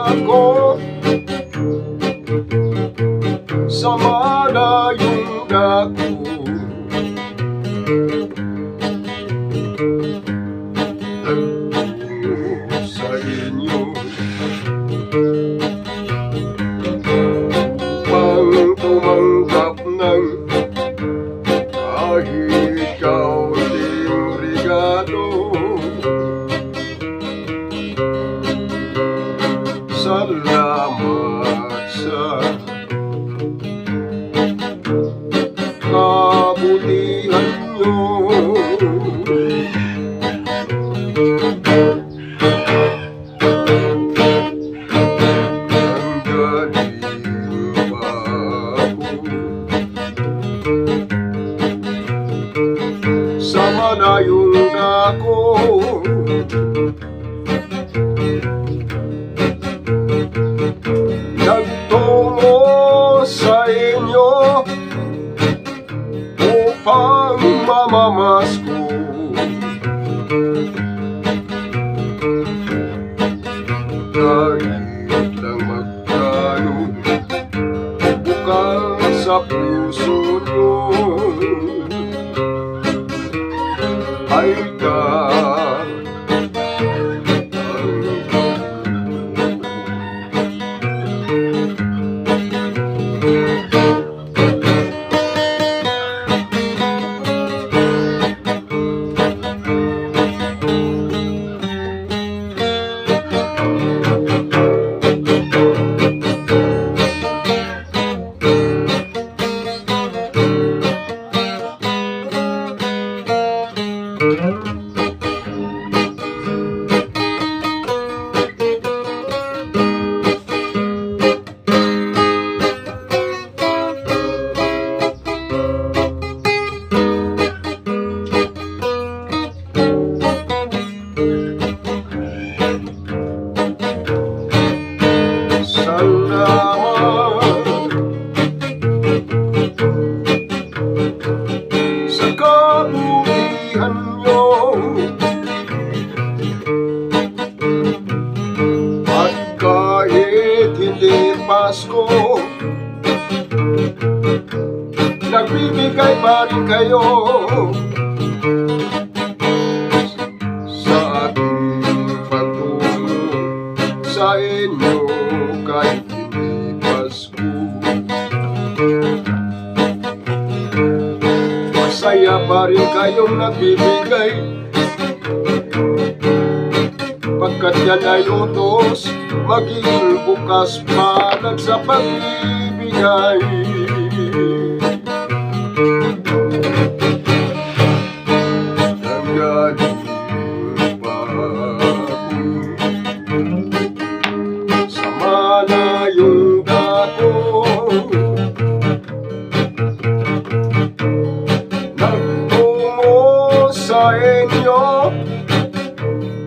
ako sa malayong dako. Nagtungo sa inyo upang tumanggap ng kahit kaunting regalo. Salamat sa kabutihan nyo. Nanggaling pa ako sa malayong dako. Nagtungo sa inyo upang mamamasko. Kahit lang magkano bukal sa puso nyo ay sa kabutihan nyo. At kahit hindi Pasko, nagbibigay pa rin kayo sa ating pagtulong sa inyo kahit hindi Pasko. Masaya pa rin kayong nagbibigay, pagkat yan ay utos, maging bukas palad sa pagbibigay. Nanggaling pa ako sa malayong dako. Sa inyo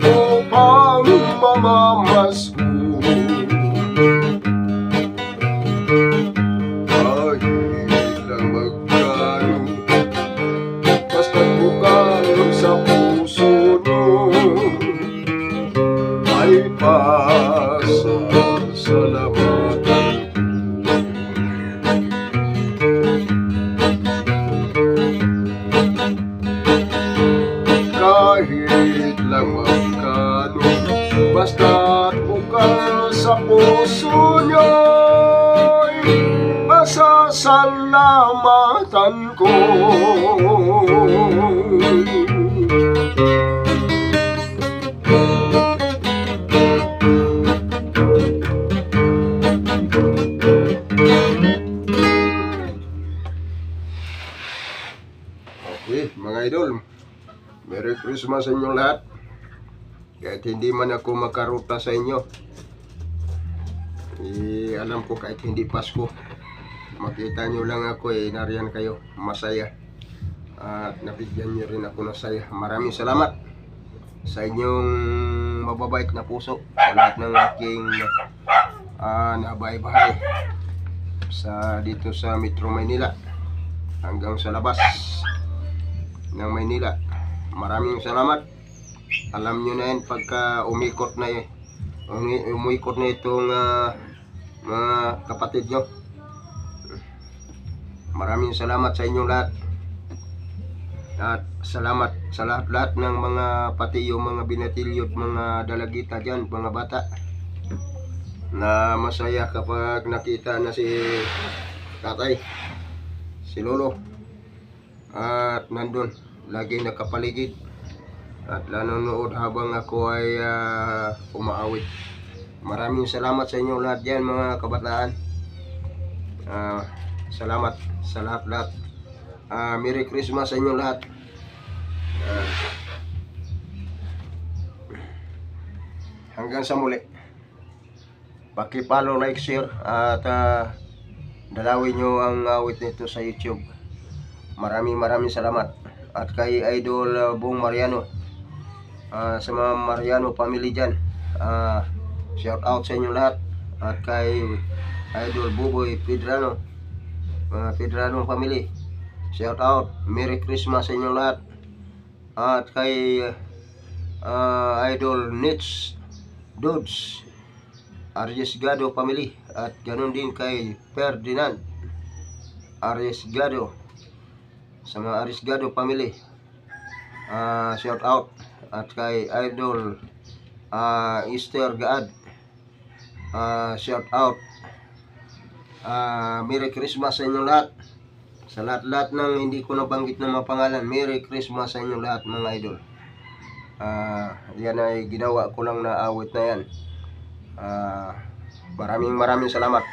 upang mamamasko. Kahit lang magkano, basta bukal sa puso nyo ay pasasalamatan. Kahit lang magkano, basta't bukal sa puso nyo'y masasalamatan ko. Okay, mga idol, Merry Christmas sa inyong lahat. Kahit hindi man ako makaruta sa inyo, alam ko kahit hindi Pasko, makita nyo lang ako nariyan kayo, masaya. At nabigyan nyo rin ako ng saya. Maraming salamat sa inyong mababait na puso, sa lahat ng aking nabahay-bahay dito sa Metro Maynila hanggang sa labas ng Maynila. Maraming salamat. Alam nyo na yan pagka umikot na umikot na itong mga kapatid nyo. Maraming salamat sa inyong lahat. At salamat sa lahat-lahat ng mga, pati yung mga binatilyo at mga dalagita dyan, mga bata, na masaya kapag nakita na si tatay, si lolo, at nandun lagi nakapaligid at nanonood habang ako ay umaawit. Maraming salamat sa inyo lahat dyan, mga kabataan. Salamat sa lahat-lahat. Merry Christmas sa inyo lahat. Hanggang sa muli. Paki-follow, like, share at dalawin nyo ang awit nito sa YouTube. Maraming salamat. At kay Idol Bong Mariano, sa mga Mariano family dyan, shout out sa inyo lahat. At kay Idol Buboy Pedrano, mga Pedrano family, shout out. Merry Christmas sa inyo lahat. At kay Idol Nits Dudes Arriesgado family, at ganun din kay Ferdinand Arriesgado, sa mga Arriesgado family, shout out. At kay Idol Easter Gaad, shout out. Merry Christmas sa inyo lahat. Sa lahat-lahat ng hindi ko nabanggit ng mga pangalan, Merry Christmas sa inyo lahat, mga idol. Yan ay ginawa ko lang na awit na yan. Maraming salamat.